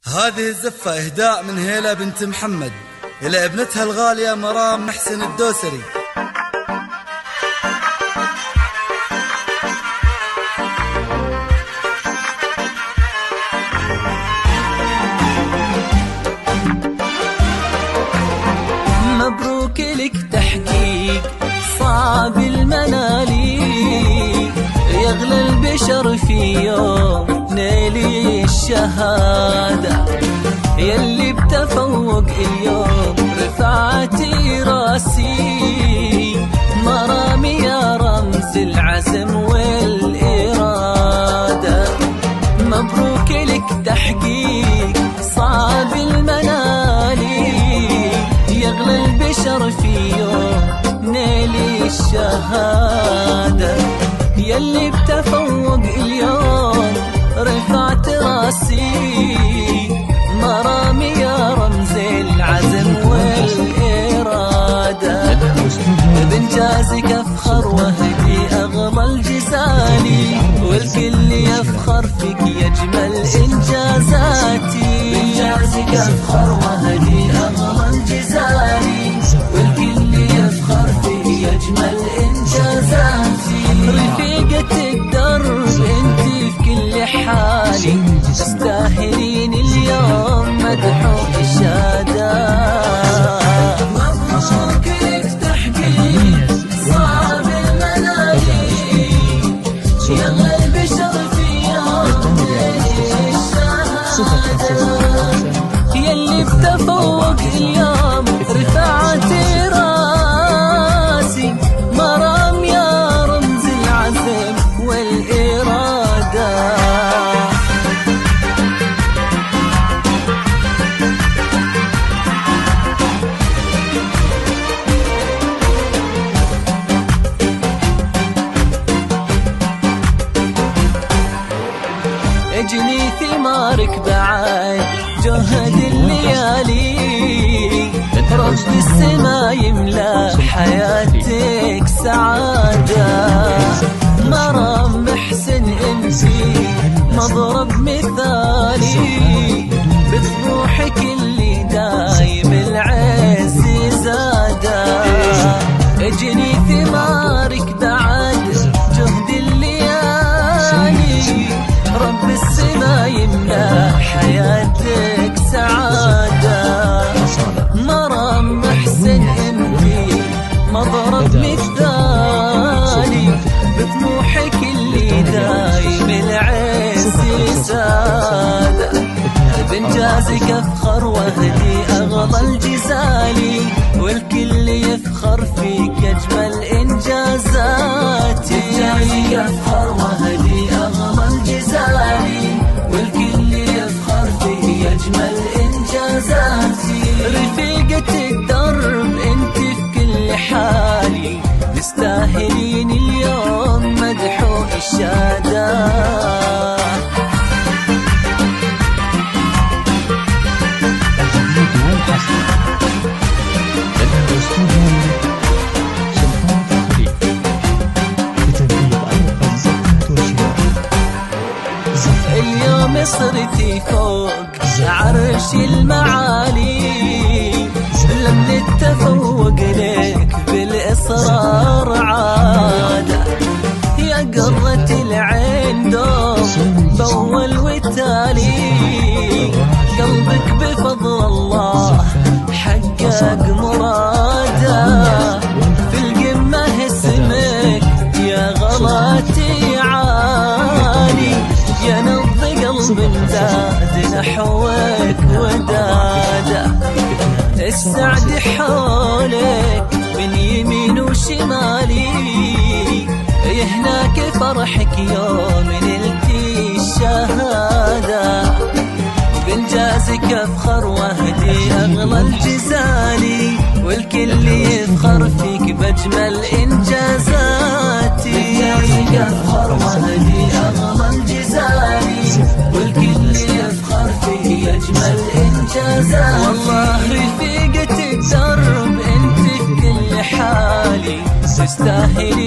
هذه الزفة إهداء من هيلة بنت محمد إلى ابنتها الغالية مرام محسن الدوسري. مبروك لك تحقيق صعب المنالي، يغلى البشر في يوم نيلي الشهادة، يلي بتفوق اليوم رفعتي راسي، مرامي يا رمز العزم والإرادة. مبروك لك تحقيق صعب المنالي، يغلى البشر في يوم نيلي الشهادة، يلي بتفوق اليوم رفعت راسي، مرامي يا رمز العزم والإرادة. بإنجازك أفخر وهدي أغلى الجزالي، والكل يفخر فيك يجمل إنجازاتي. بإنجازك أفخر وهدي أغلى الجزالي، والكل يفخر فيك يجمل إنجازاتي. رفيقة الدرب انتي في كل حالي، تستاهلين اليوم مدح وإشادة. مبروك لك تحقيق صعب المنالي، يغلى البشر في يوم نيلي الشهادة، يلي بتفوق اليوم رفعت راسي، مرام يا رمز العزم والإرادة. اجني ثمارك بعد جهد الليالي، رب السما يملى حياتك سعادة. مرام محسن انتي مضرب مثالي، بطموحك اللي دايم العز زادة. اجني ثمارك بعد جهد الليالي، رب السما يملى حياتك سعادة. مرام محسن انتي مضرب مثالي، بطموحك اللي دايم العز سادة. بإنجازك أفخر وهدي أغلى الجزالي، والكل يفخر فيك أجمل إنجازاتي. بإنجازك أفخر وهدي أغلى الجزالي، والكل يفخر فيك أجمل إنجازاتي. رفيقة الدرب انتي في كل حالي، تستاهلين اليوم مدح وإشادة. اليوم صرتي فوق عرش المعالي، لم نتفوق لك بالإصرار عادة. يا قرة العين دوم بأول والتالي، قلبك بفضل الله حقق مراده. في القمة اسمك يا غلاتي عالي، يا نبض قلب امداد نحوك وداده. السعد حولك من يمين وشمالي، يهناك فرحك يوم نلتي الشهادة. بإنجازك أفخر وهدي أغلى الجزالي، والكل يفخر فيك بأجمل إنجازاتي. بإنجازك أفخر وهدي أغلى الجزالي، والكل يفخر فيك أجمل إنجازاتي. والله رفيقة الدرب انت في كل حالي، تستاهلي